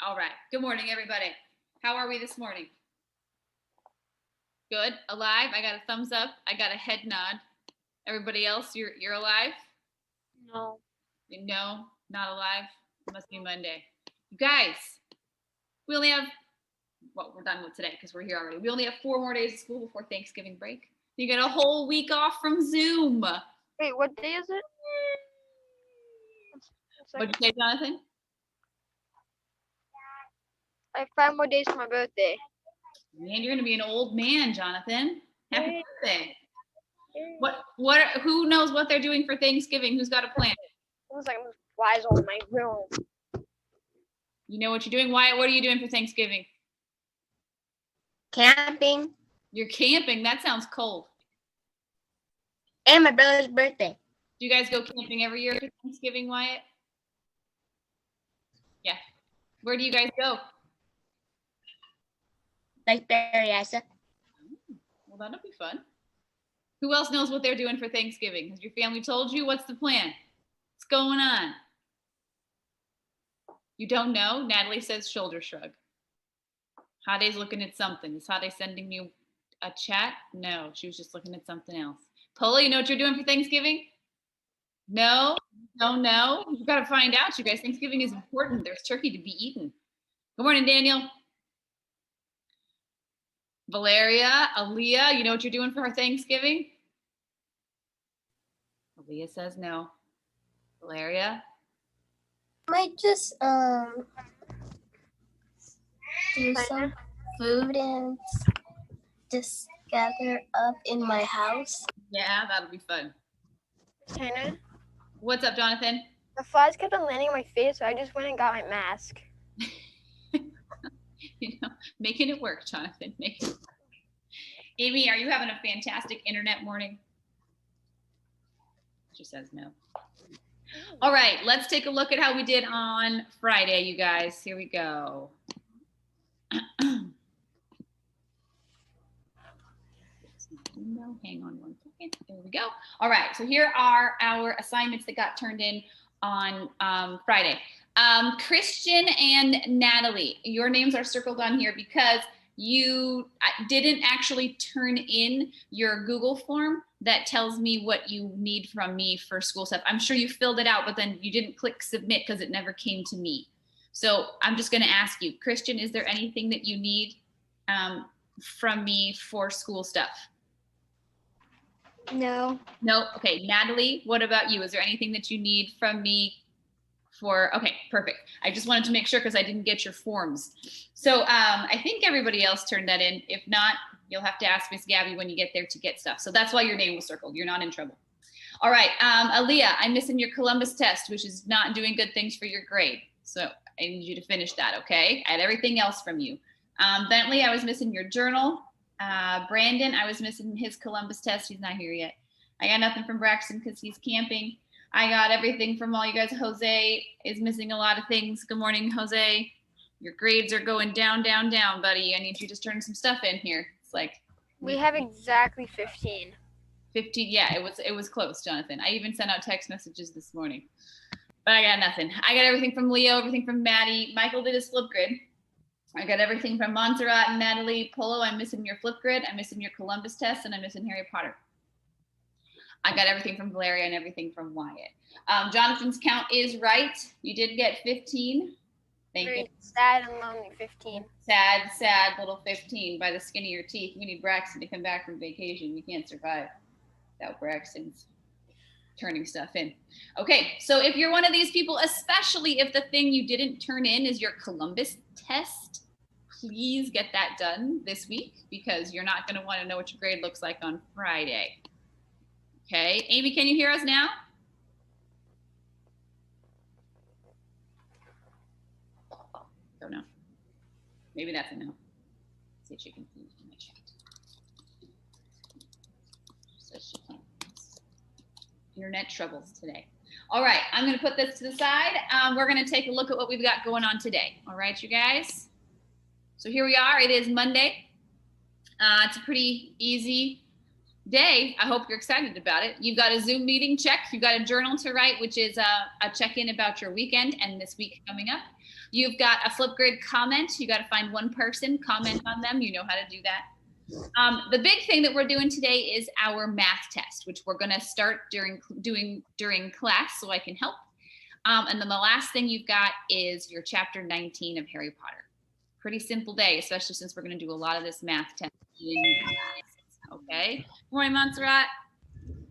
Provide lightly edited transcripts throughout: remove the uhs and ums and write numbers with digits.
All right. Good morning, everybody. How are we this morning? Good. Alive. I got a thumbs up. I got a head nod. Everybody else, you're alive? No. No, not alive. It must be Monday. You guys, we only have we're done with today because we're here already. We only have 4 more days of school before Thanksgiving break. You get a whole week off from Zoom. Wait, what day is it? What'd you say, Jonathan? I have 5 more days for my birthday. Man, you're gonna be an old man, Jonathan. Happy Yay. birthday. Who knows what they're doing for Thanksgiving? Who's got a plan? Looks like flies all in my room. You know what you're doing? Wyatt, what are you doing for Thanksgiving? Camping. You're camping. That sounds cold. And my brother's birthday. Do you guys go camping every year for Thanksgiving, Wyatt? Yeah. Where do you guys go? Lake Berryessa. Well, that'll be fun. Who else knows what they're doing for Thanksgiving? Has your family told you? What's the plan? What's going on? You don't know? Natalie says shoulder shrug. Hade's looking at something. Is Hade sending you a chat? No, she was just looking at something else. Pola, you know what you're doing for Thanksgiving? No, don't know. You've got to find out, you guys. Thanksgiving is important. There's turkey to be eaten. Good morning, Daniel. Valeria, Aaliyah, you know what you're doing for her Thanksgiving? Aaliyah says no. Valeria? Might just do some food and just gather up in my house. Yeah, that'll be fun. Hannah, What's up, Jonathan? the flies kept on landing on my face, so I just went and got my mask. You know, making it work, Jonathan. Making it work. Amy, are you having a fantastic internet morning? She says no. All right, let's take a look at how we did on Friday, you guys. Here we go. Hang on one second. There we go. All right, so here are our assignments that got turned in on Friday. Christian and Natalie, your names are circled on here because you didn't actually turn in your Google form that tells me what you need from me for school stuff. I'm sure you filled it out, but then you didn't click submit because it never came to me. So I'm just going to ask you, Christian, is there anything that you need from me for school stuff? No. No. Okay. Natalie, what about you? Is there anything that you need from me for, okay, perfect. I just wanted to make sure because I didn't get your forms. So I think everybody else turned that in. If not, you'll have to ask Miss Gabby when you get there to get stuff. So that's why your name was circled. You're not in trouble. All right. Aaliyah, I'm missing your Columbus test, which is not doing good things for your grade. So I need you to finish that, okay? I had everything else from you. Bentley, I was missing your journal. Brandon, I was missing his Columbus test. He's not here yet. I got nothing from Braxton because he's camping. I got everything from all you guys. Jose is missing a lot of things. Good morning, Jose. Your grades are going down, down, down, buddy. I need you to turn some stuff in here. It's like We have exactly 15. 15. Yeah, it was close, Jonathan. I even sent out text messages this morning, but I got nothing. I got everything from Leo, everything from Maddie. Michael did his flip grid. I got everything from Montserrat and Natalie. Polo, I'm missing your flip grid. I'm missing your Columbus test, and I'm missing Harry Potter. I got everything from Valeria and everything from Wyatt. Jonathan's count is right. You did get 15. Thank Very you. sad and lonely 15. Sad, sad little 15 by the skin of your teeth. We need Braxton to come back from vacation. We can't survive without Braxton's turning stuff in. Okay, so if you're one of these people, especially if the thing you didn't turn in is your Columbus test, please get that done this week because you're not going to want to know what your grade looks like on Friday. Okay, Amy, can you hear us now? Don't know. Maybe that's a no. See if she can see my chat. She says she can't. Internet troubles today. All right, I'm going to put this to the side. We're going to take a look at what we've got going on today. All right, you guys. So here we are. It is Monday. It's a pretty easy day. I hope you're excited about it. You've got a Zoom meeting check. You've got a journal to write, which is a check-in about your weekend and this week coming up. You've got a Flipgrid comment. You got to find one person, comment on them. You know how to do that. The big thing that we're doing today is our math test, which we're going to start doing during class so I can help. And then the last thing you've got is your chapter 19 of Harry Potter. Pretty simple day, especially since we're going to do a lot of this math test in class. Okay. Good morning, Montserrat.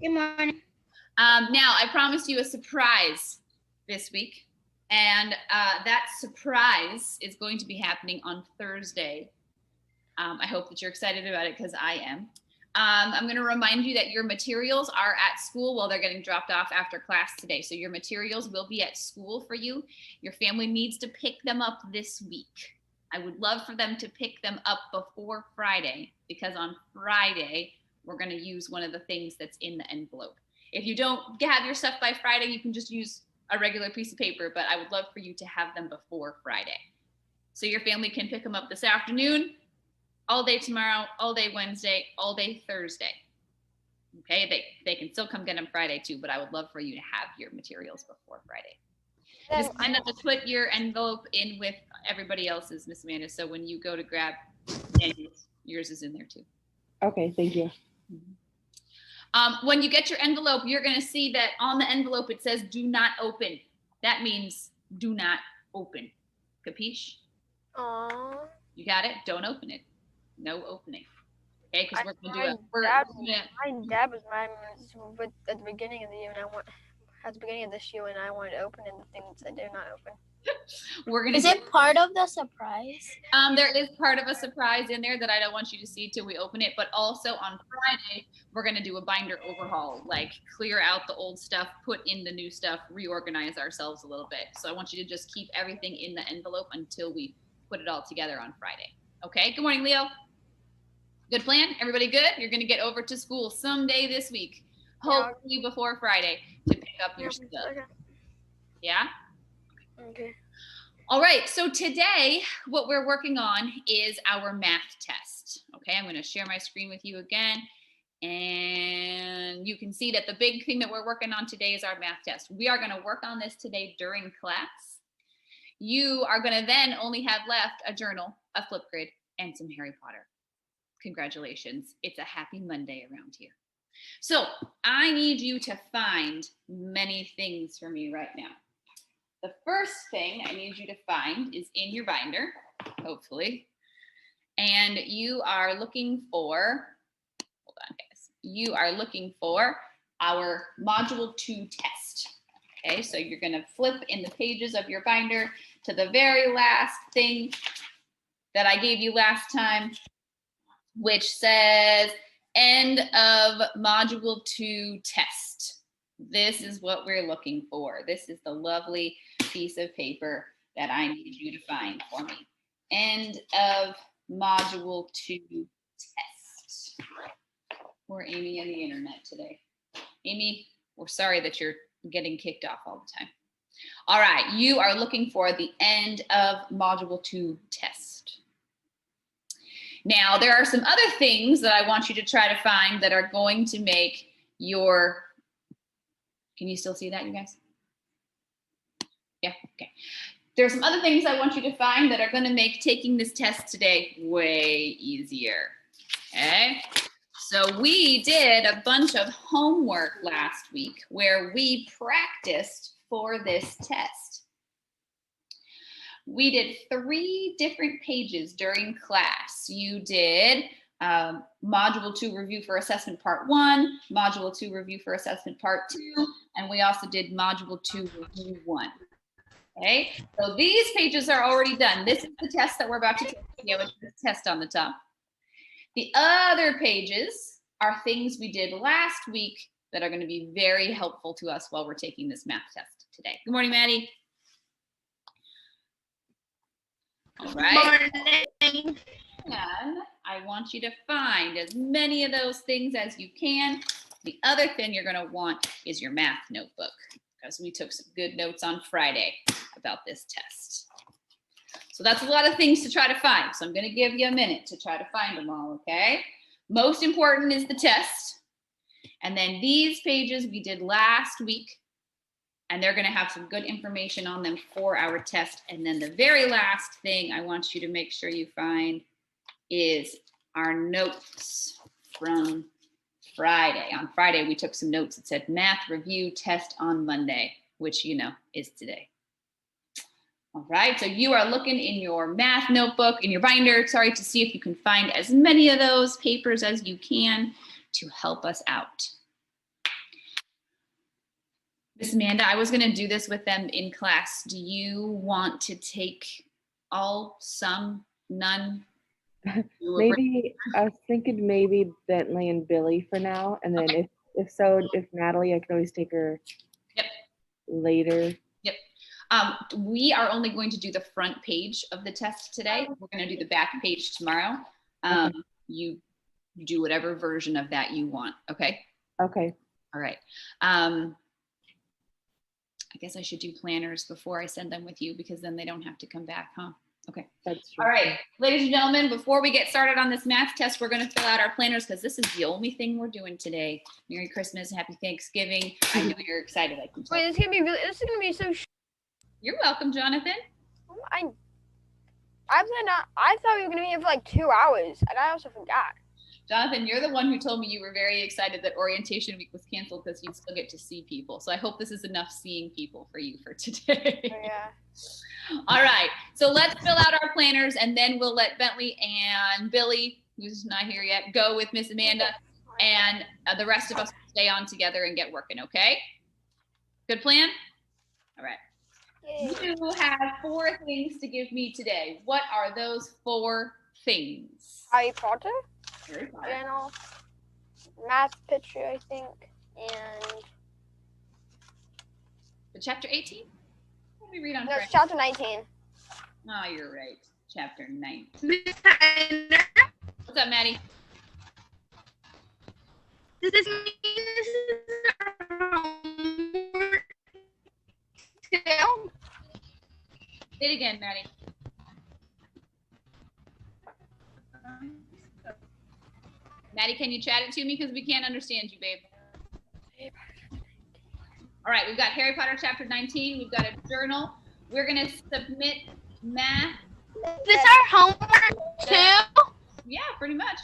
Good morning. Now, I promised you a surprise this week, and that surprise is going to be happening on Thursday. I hope that you're excited about it because I am. I'm going to remind you that your materials are at school while they're getting dropped off after class today. So your materials will be at school for you. Your family needs to pick them up this week. I would love for them to pick them up before Friday, because on Friday, we're going to use one of the things that's in the envelope. If you don't have your stuff by Friday, you can just use a regular piece of paper, but I would love for you to have them before Friday. So your family can pick them up this afternoon, all day tomorrow, all day Wednesday, all day Thursday. Okay, they can still come get them Friday too, but I would love for you to have your materials before Friday. Just Amanda, to put your envelope in with everybody else's, Miss Amanda, so when you go to grab yours is in there too. Okay, thank you. When you get your envelope, you're going to see that on the envelope it says do not open. That means do not open. Capiche? Aww. You got it? Don't open it. No opening. Okay, because we're going to do it. My dad was mad at the beginning of the year, at the beginning of this year, when I wanted to open it, the thing that said "do not open." We're gonna. Is it part of the surprise? There is part of a surprise in there that I don't want you to see till we open it. But also on Friday, we're gonna do a binder overhaul, like clear out the old stuff, put in the new stuff, reorganize ourselves a little bit. So I want you to just keep everything in the envelope until we put it all together on Friday. Okay. Good morning, Leo. Good plan? Everybody good? You're gonna get over to school someday this week, hopefully before Friday, to pick up your stuff. Okay. Yeah? Okay. All right, so today what we're working on is our math test. Okay, I'm going to share my screen with you again, and you can see that the big thing that we're working on today is our math test. We are going to work on this today during class. You are going to then only have left a journal, a Flipgrid, and some Harry Potter. Congratulations, it's a happy Monday around here. So I need you to find many things for me right now. The first thing I need you to find is in your binder, hopefully, and you are looking for, hold on guys, you are looking for our Module 2 test. Okay, so you're gonna flip in the pages of your binder to the very last thing that I gave you last time, which says end of Module 2 test. This is what we're looking for. This is the lovely piece of paper that I need you to find for me. End of Module 2 test. Poor Amy on the internet today. Amy, we're sorry that you're getting kicked off all the time. All right, you are looking for the end of Module 2 test. Now, there are some other things that I want you to try to find that are going to make your, can you still see that, you guys? Yeah, okay. There's some other things I want you to find that are going to make taking this test today way easier. Okay, so we did a bunch of homework last week where we practiced for this test. We did 3 different pages during class. You did Module 2 Review for Assessment Part 1, Module 2 Review for Assessment Part 2, and we also did Module 2 Review 1. Okay, so these pages are already done. This is the test that we're about to take, with the test on the top. The other pages are things we did last week that are going to be very helpful to us while we're taking this math test today. Good morning, Maddie. All right. Good morning. And I want you to find as many of those things as you can. The other thing you're going to want is your math notebook, because we took some good notes on Friday about this test. So that's a lot of things to try to find. So I'm going to give you a minute to try to find them all, okay? Most important is the test. And then these pages we did last week, and they're going to have some good information on them for our test. And then the very last thing I want you to make sure you find is our notes from Friday. On Friday, we took some notes. It said math review test on Monday, which you know is today. All right, so you are looking in your math notebook, in your binder, sorry, to see if you can find as many of those papers as you can to help us out. Miss Amanda, I was gonna do this with them in class. Do you want to take all, some, none? Maybe I was thinking maybe Bentley and Billy for now, and then Okay. if Natalie, I could always take her later. We are only going to do the front page of the test today. We're going to do the back page tomorrow. Okay. You do whatever version of that you want. Okay. Okay. All right. I guess I should do planners before I send them with you because then they don't have to come back, huh? Okay. That's true. All right, ladies and gentlemen, before we get started on this math test, we're going to fill out our planners because this is the only thing we're doing today. Merry Christmas, Happy Thanksgiving. I know you're excited. I can tell. Wait, this is gonna be really. This is gonna be so. You're welcome, Jonathan. I thought we were gonna be here for like 2 hours, and I also forgot. Jonathan, you're the one who told me you were very excited that orientation week was canceled because you'd still get to see people. So I hope this is enough seeing people for you for today. So, yeah. All right, so let's fill out our planners and then we'll let Bentley and Billy, who's not here yet, go with Miss Amanda, and the rest of us stay on together and get working, okay? Good plan? All right. Yay. You have 4 things to give me today. What are those 4 things? Harry Potter, Harry Potter. journal, math picture, I think, and The chapter 18? What did we read on no, Friday? it's chapter 19. Oh, you're right. Chapter 9. Miss Tyler, What's up, Maddie? does this mean this is our homework too? Say it again, Maddie. Maddie, can you chat it to me? Because we can't understand you, babe. All right, we've got Harry Potter chapter 19. We've got a journal. We're going to submit math. Is this our homework too? Yeah, pretty much.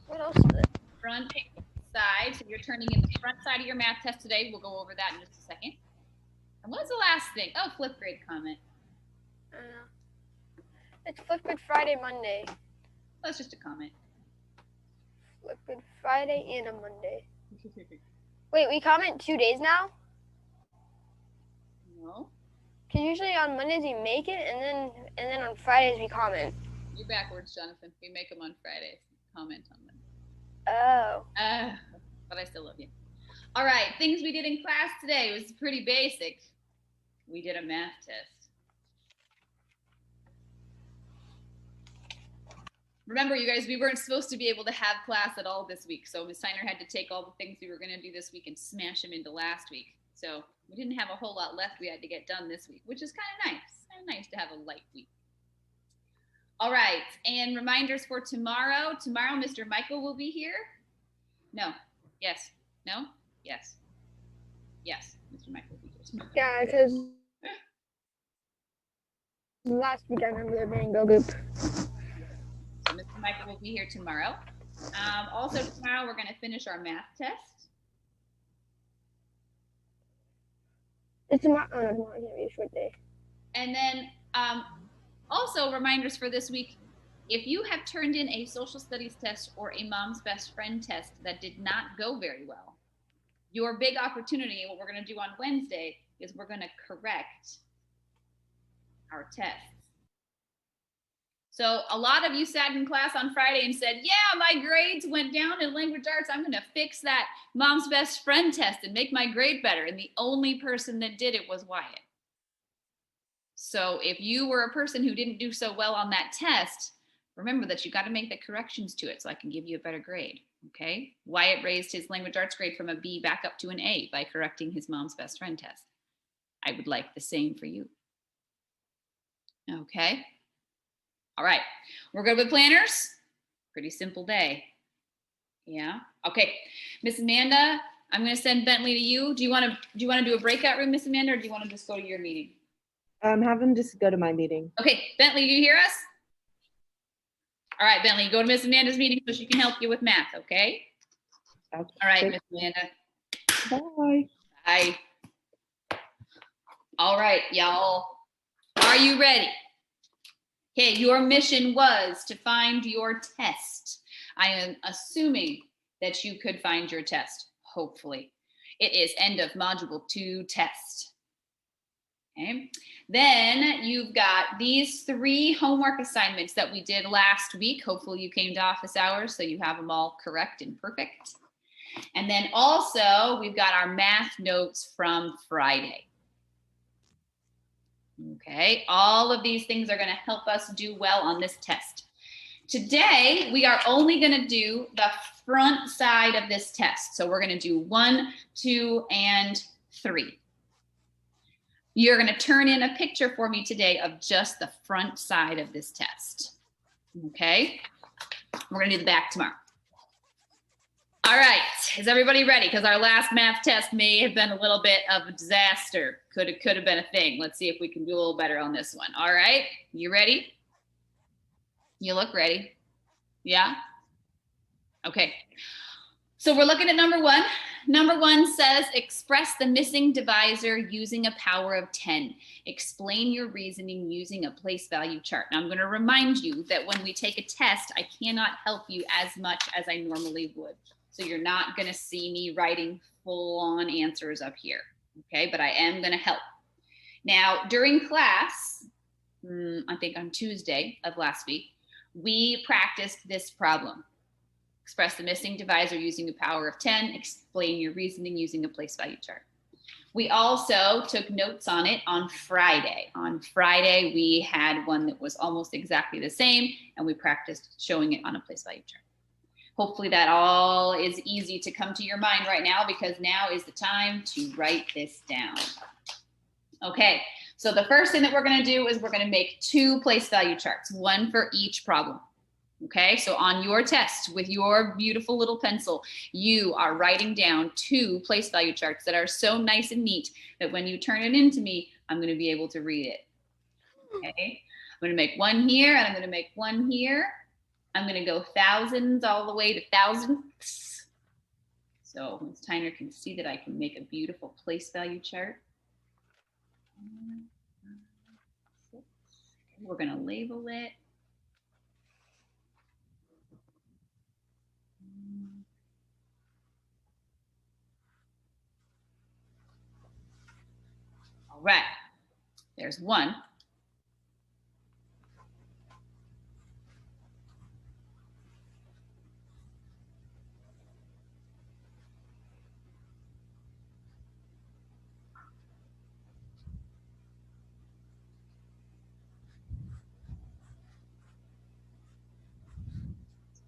What else is it? Front side. So you're turning in the front side of your math test today. We'll go over that in just a second. And what's the last thing? Oh, flip grade comment. I don't know. It's Flipgrid Friday, Monday. That's just a comment. Flipgrid Friday and a Monday. Wait, we comment 2 days now? No, Cause usually on Mondays we make it, and then on Fridays we comment. you're backwards, Jonathan. We make them on Fridays. Comment on them. Oh. But I still love you. All right, things we did in class today was pretty basic. We did a math test. Remember, you guys, we weren't supposed to be able to have class at all this week. So Ms. Steiner had to take all the things we were going to do this week and smash them into last week. So we didn't have a whole lot left we had to get done this week, which is kind of nice. Kind of nice to have a light week. All right, and reminders for tomorrow. Tomorrow, Mr. Michael will be here. No. Yes. No? Yes. Yes. Mr. Michael will be here tomorrow. Yeah, because last week I remember there being Go Goop. So Mr. Michael will be here tomorrow. Also tomorrow we're going to finish our math test. It's tomorrow. Oh, no, tomorrow's gonna be a short day. And then also reminders for this week. If you have turned in a social studies test or a mom's best friend test that did not go very well, your big opportunity, what we're going to do on Wednesday, is we're going to correct our tests. So a lot of you sat in class on Friday and said, yeah, my grades went down in language arts. I'm going to fix that mom's best friend test and make my grade better. And the only person that did it was Wyatt. So if you were a person who didn't do so well on that test, remember that you got to make the corrections to it so I can give you a better grade. Okay? Wyatt raised his language arts grade from a B back up to an A by correcting his mom's best friend test. I would like the same for you. Okay? All right, we're good with planners? Pretty simple day. Yeah. Okay. Miss Amanda, I'm going to send Bentley to you. Do you want to do a breakout room, Miss Amanda, or do you want to just go to your meeting? Have them just go to my meeting. Okay, Bentley, you hear us? All right, Bentley, go to Miss Amanda's meeting so she can help you with math, okay? Okay. All right, Miss Amanda. Bye. Bye. All right, y'all. Are you ready? Okay, your mission was to find your test. I am assuming that you could find your test, hopefully. It is end of module 2 test. Okay. Then you've got these 3 homework assignments that we did last week. Hopefully you came to office hours, so you have them all correct and perfect. And then also we've got our math notes from Friday. Okay, all of these things are going to help us do well on this test. Today, we are only going to do the front side of this test. So we're going to do 1, 2, and 3. You're going to turn in a picture for me today of just the front side of this test. Okay, we're going to do the back tomorrow. All right, is everybody ready? Because our last math test may have been a little bit of a disaster. Could have been a thing. Let's see if we can do a little better on this one. All right, you ready? You look ready. Yeah? Okay. So we're looking at number 1. Number 1 says, express the missing divisor using a power of 10. Explain your reasoning using a place value chart. Now I'm going to remind you that when we take a test, I cannot help you as much as I normally would. So you're not going to see me writing full-on answers up here, okay? But I am going to help. Now, during class, I think on Tuesday of last week, we practiced this problem. Express the missing divisor using a power of 10. Explain your reasoning using a place value chart. We also took notes on it on Friday. On Friday, we had one that was almost exactly the same, and we practiced showing it on a place value chart. Hopefully that all is easy to come to your mind right now, because now is the time to write this down. Okay, so the first thing that we're going to do is we're going to make 2 place value charts, 1 for each problem. Okay, so on your test with your beautiful little pencil, you are writing down 2 place value charts that are so nice and neat that when you turn it into me, I'm going to be able to read it. Okay, I'm going to make 1 here and I'm going to make 1 here. I'm going to go thousands all the way to thousandths. So Ms. Tyner can see that I can make a beautiful place value chart. We're going to label it. All right, there's 1.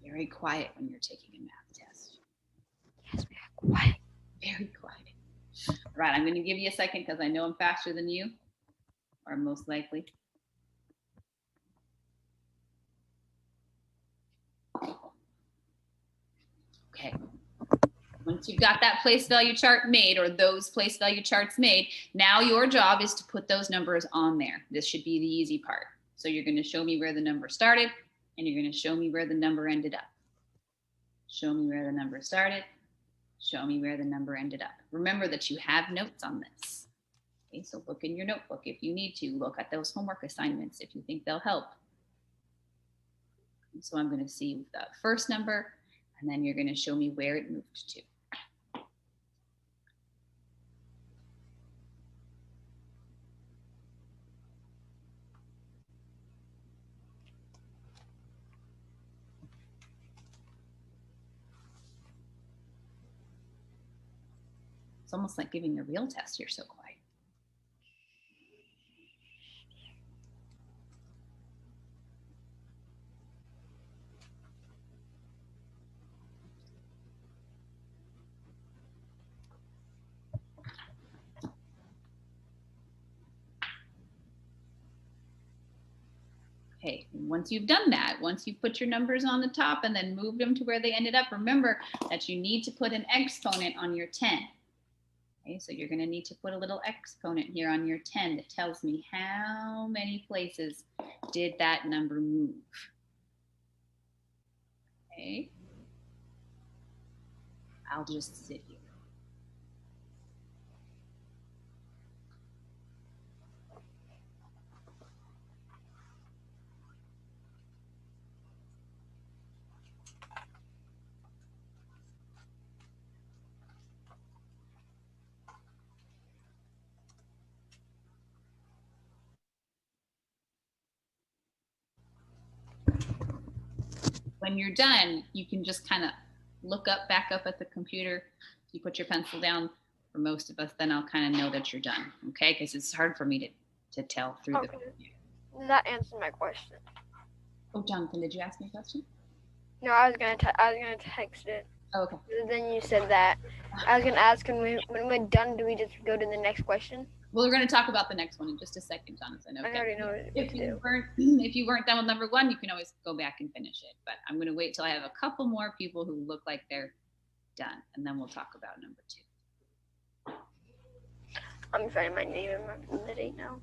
Very quiet when you're taking a math test. Yes, we are quiet. Very quiet. All right, I'm going to give you a second because I know I'm faster than you, or most likely. Okay. Once you've got that place value chart made, or those place value charts made, now your job is to put those numbers on there. This should be the easy part. So you're going to show me where the number started, and you're going to show me where the number ended up. Show me where the number started. Show me where the number ended up. Remember that you have notes on this. Okay, so look in your notebook if you need to. Look at those homework assignments if you think they'll help. And so I'm going to see the first number, and then you're going to show me where it moved to. It's almost like giving a real test. You're so quiet. Okay, and once you've done that, once you put your numbers on the top and then moved them to where they ended up, remember that you need to put an exponent on your 10. Okay, so you're going to need to put a little exponent here on your 10 that tells me how many places did that number move. Okay, I'll just sit here. When you're done, you can just kind of look up, back up at the computer. You put your pencil down. For most of us, then I'll kind of know that you're done, okay? Because it's hard for me to tell through Okay. That answered my question. Oh, Jonathan, did you ask me a question? No, I was gonna text it. Oh, okay. But then you said that. I was gonna ask when we're done, do we just go to the next question? Well, we're going to talk about the next one in just a second, Jonathan. Okay. I already know what If to you do. weren't done with number 1, you can always go back and finish it. But I'm going to wait till I have a couple more people who look like they're done, and then we'll talk about number 2. I'm finding my name and the date now.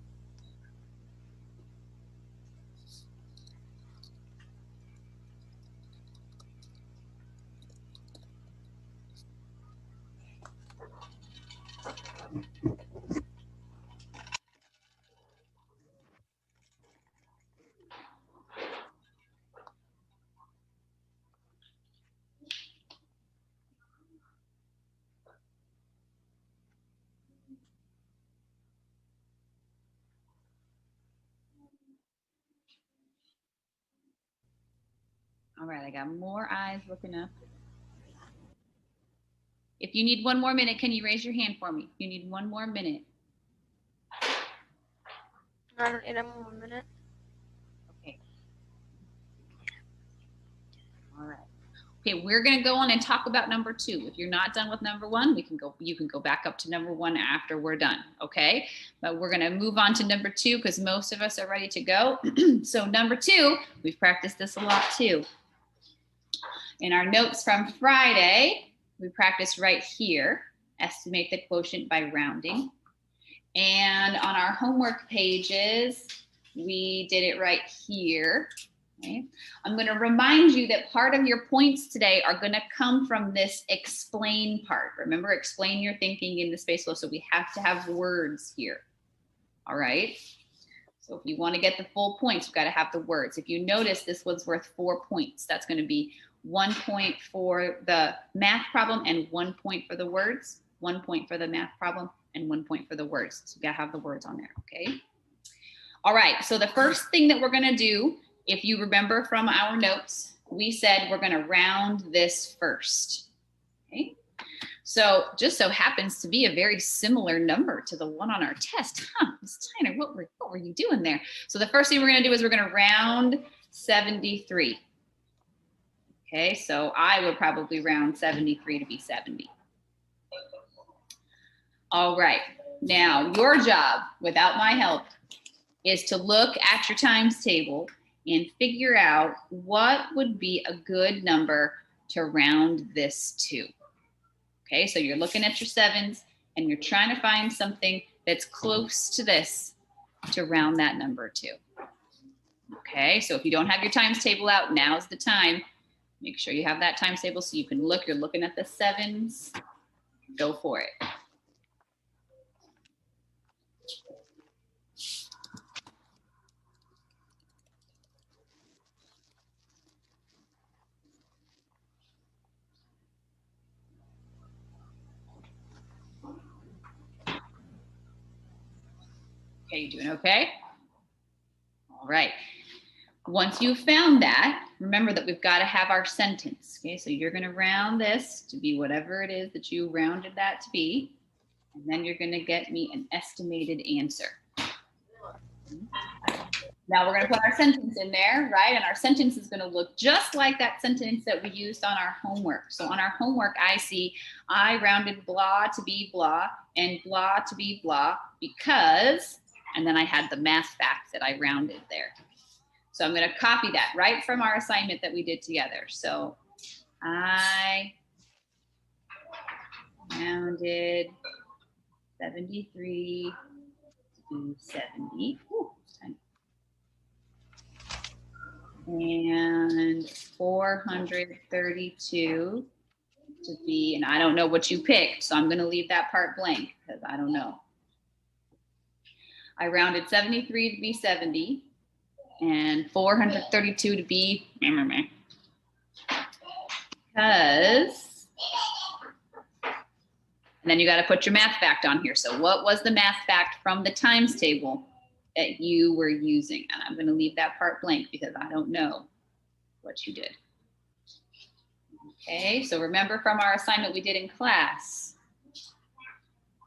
All right, I got more eyes looking up. If you need one more minute, can you raise your hand for me? You need one more minute. I don't need 1 minute. Okay. All right. Okay, we're going to go on and talk about number 2. If you're not done with number 1, you can go back up to number 1 after we're done, okay? But we're going to move on to number 2 because most of us are ready to go. So number 2, we've practiced this a lot too. In our notes from Friday, we practiced right here, estimate the quotient by rounding. And on our homework pages, we did it right here. Okay. I'm going to remind you that part of your points today are going to come from this explain part. Remember, explain your thinking in the space flow. So we have to have words here. All right. So if you want to get the full points, you've got to have the words. If you notice, this one's worth 4 points. That's going to be 1 point for the math problem and 1 point for the words. 1 point for the math problem and 1 point for the words. So you got to have the words on there. Okay. All right. So the first thing that we're going to do, if you remember from our notes, we said we're going to round this first. Okay. So just so happens to be a very similar number to the one on our test. Ms. Tyner, what were you doing there? So the first thing we're going to do is we're going to round 73. Okay, so I would probably round 73 to be 70. All right, now your job, without my help, is to look at your times table and figure out what would be a good number to round this to. Okay, so you're looking at your 7s and you're trying to find something that's close to this to round that number to. Okay, so if you don't have your times table out, now's the time. Make sure you have that times table so you can look. You're looking at the 7s. Go for it. Okay, you doing okay? All right. Once you've found that, remember that we've got to have our sentence. Okay, so you're going to round this to be whatever it is that you rounded that to be. And then you're going to get me an estimated answer. Now we're going to put our sentence in there, right? And our sentence is going to look just like that sentence that we used on our homework. So on our homework, I see I rounded blah to be blah and blah to be blah because, and then I had the math fact that I rounded there. So I'm going to copy that right from our assignment that we did together. So I rounded 73 to 70. Ooh, it's tiny. And 432 to be, and I don't know what you picked, so I'm going to leave that part blank because I don't know. I rounded 73 to be 70 and 432 to be because, and then you got to put your math fact on here. So what was the math fact from the times table that you were using? And I'm going to leave that part blank because I don't know what you did. Okay, so remember from our assignment we did in class,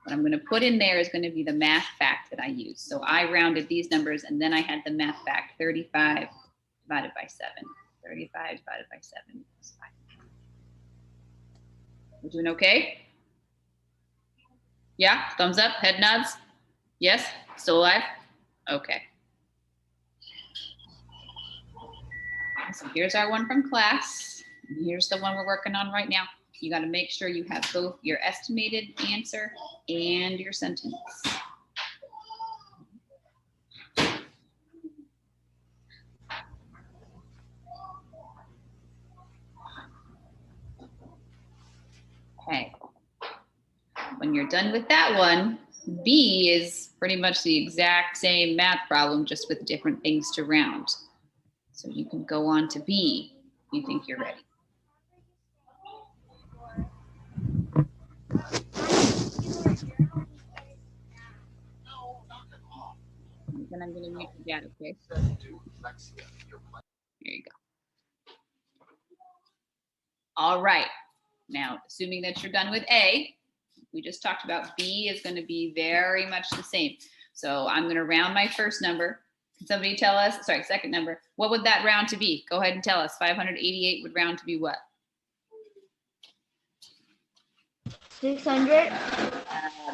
what I'm going to put in there is going to be the math fact that I used. So I rounded these numbers and then I had the math fact 35 divided by 7. 35 divided by 7 is 5. We're doing okay? Yeah, thumbs up, head nods. Yes, still alive? Okay. So here's our one from class. And here's the one we're working on right now. You got to make sure you have both your estimated answer and your sentence. Okay. When you're done with that one, B is pretty much the exact same math problem, just with different things to round. So you can go on to B if you think you're ready. Then I'm going to mute your dad, okay? There you go. All right. Now, assuming that you're done with A, we just talked about B is going to be very much the same. So I'm going to round my first number. Can somebody tell us, sorry, second number, what would that round to be? Go ahead and tell us. 588 would round to be what? 600.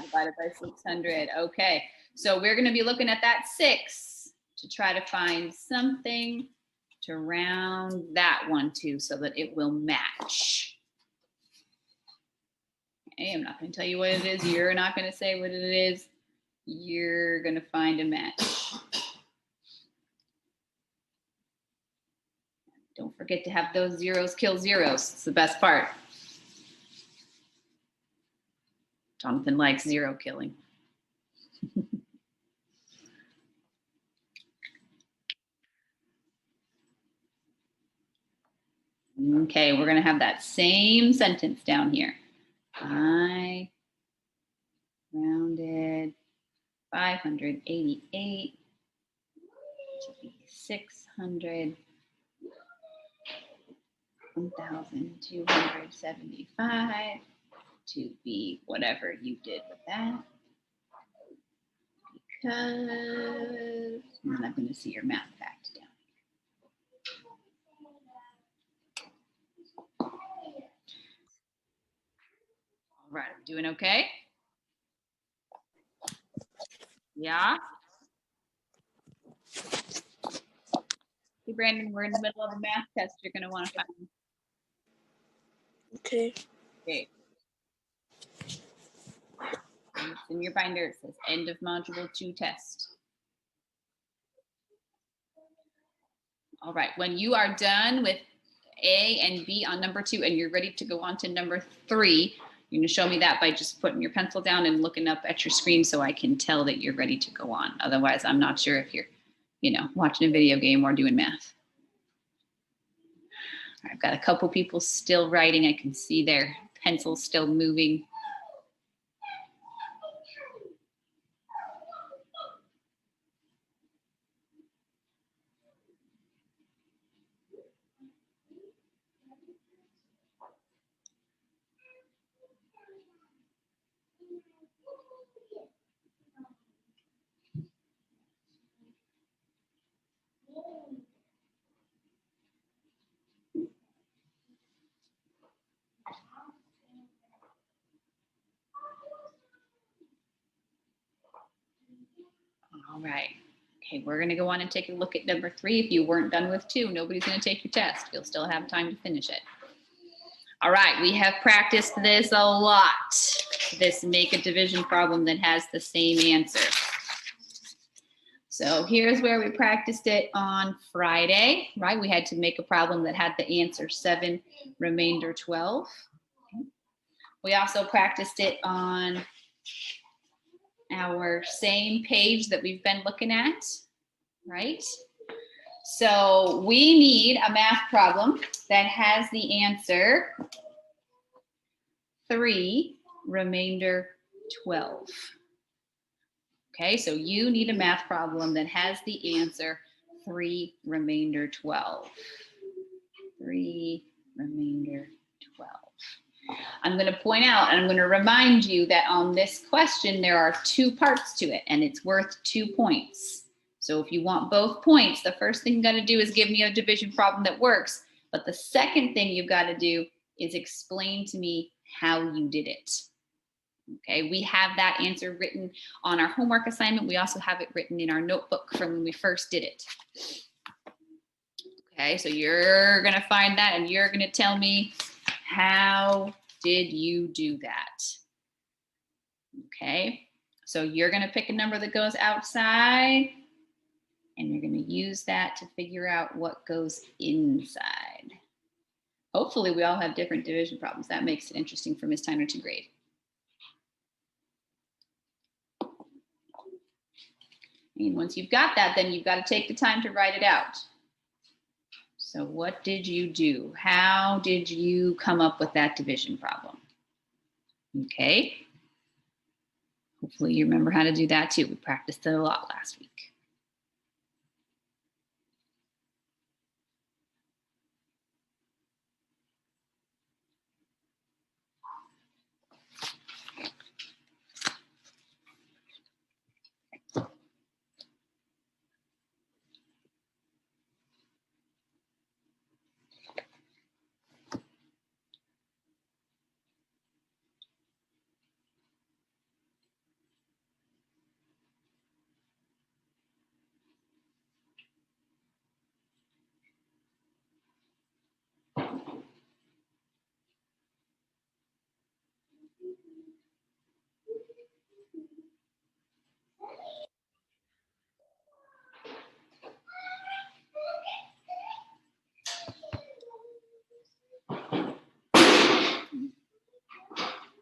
Divided by 600. Okay. So we're going to be looking at that 6 to try to find something to round that one to so that it will match. Okay, I'm not going to tell you what it is. You're not going to say what it is. You're going to find a match. Don't forget to have those zeros kill zeros. It's the best part. Jonathan likes zero killing. Okay, we're going to have that same sentence down here. I rounded 588 to be 600, 1,275 to be whatever you did with that. Because I'm not going to see your math fact down. All right, I'm doing okay? Yeah? Hey, Brandon, we're in the middle of a math test. You're going to want to find. Okay. Okay. And it's in your binder. It says end of module 2 test. All right. When you are done with A and B on number 2 and you're ready to go on to number 3, you're going to show me that by just putting your pencil down and looking up at your screen so I can tell that you're ready to go on. Otherwise, I'm not sure if you're, watching a video game or doing math. All right, I've got a couple people still writing. I can see their pencils still moving. All right. Okay, we're gonna go on and take a look at number 3. If you weren't done with 2, nobody's gonna take your test. You'll still have time to finish it. All right, we have practiced this a lot. This make a division problem that has the same answer. So here's where we practiced it on Friday, right? We had to make a problem that had the answer 7, remainder 12. We also practiced it on our same page that we've been looking at, right? So we need a math problem that has the answer 3, remainder 12. Okay, so you need a math problem that has the answer 3, remainder 12. 3, remainder 12. I'm going to point out and I'm going to remind you that on this question, there are 2 parts to it and it's worth 2 points. So if you want both points, the first thing you got to do is give me a division problem that works. But the second thing you've got to do is explain to me how you did it. Okay, we have that answer written on our homework assignment. We also have it written in our notebook from when we first did it. Okay, so you're gonna find that and you're gonna tell me, how did you do that? Okay, so you're gonna pick a number that goes outside and you're gonna use that to figure out what goes inside. Hopefully we all have different division problems. That makes it interesting for Ms. Tyner to grade. And once you've got that, then you've got to take the time to write it out. So what did you do? How did you come up with that division problem? Okay. Hopefully you remember how to do that too. We practiced it a lot last week.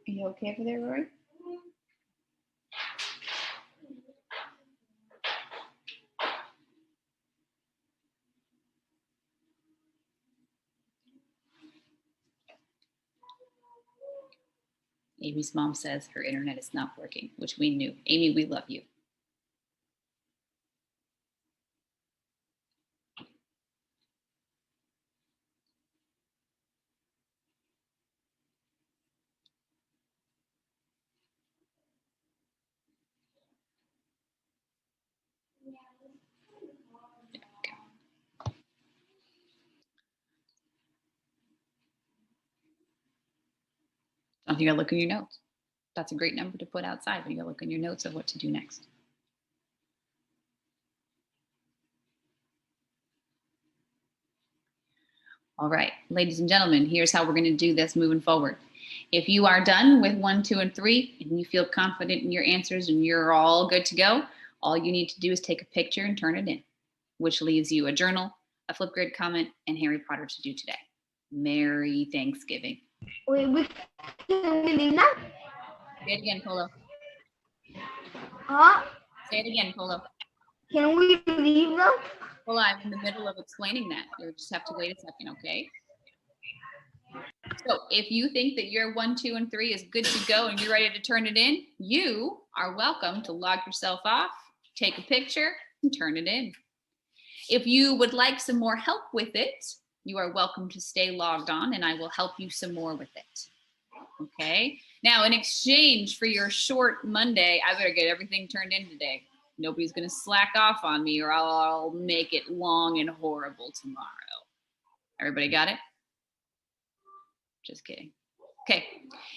Are you okay over there, Rory? Amy's mom says her internet is not working, which we knew. Amy, we love you. Don't you gotta look in your notes. That's a great number to put outside, but you gotta look in your notes of what to do next. All right, ladies and gentlemen, here's how we're gonna do this moving forward. If you are done with 1, 2, and 3, and you feel confident in your answers and you're all good to go, all you need to do is take a picture and turn it in, which leaves you a journal, a Flipgrid comment, and Harry Potter to do today. Merry Thanksgiving. Wait, can we leave now? Say it again, Polo. Huh? Say it again, Polo. Can we leave now? Well, I'm in the middle of explaining that. You'll just have to wait a second, okay? So if you think that your 1, 2, and 3 is good to go and you're ready to turn it in, you are welcome to log yourself off, take a picture, and turn it in. If you would like some more help with it, you are welcome to stay logged on and I will help you some more with it. Okay? Now, in exchange for your short Monday, I better get everything turned in today. Nobody's going to slack off on me or I'll make it long and horrible tomorrow. Everybody got it? Just kidding. Okay.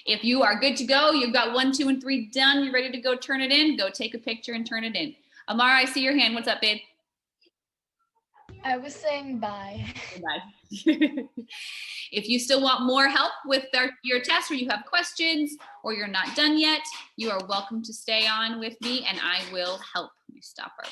If you are good to go, you've got 1, 2, and 3 done, you're ready to go turn it in, go take a picture and turn it in. Amara, I see your hand. What's up, babe? I was saying bye. Bye. If you still want more help with your test, or you have questions, or you're not done yet, you are welcome to stay on with me and I will help you stop our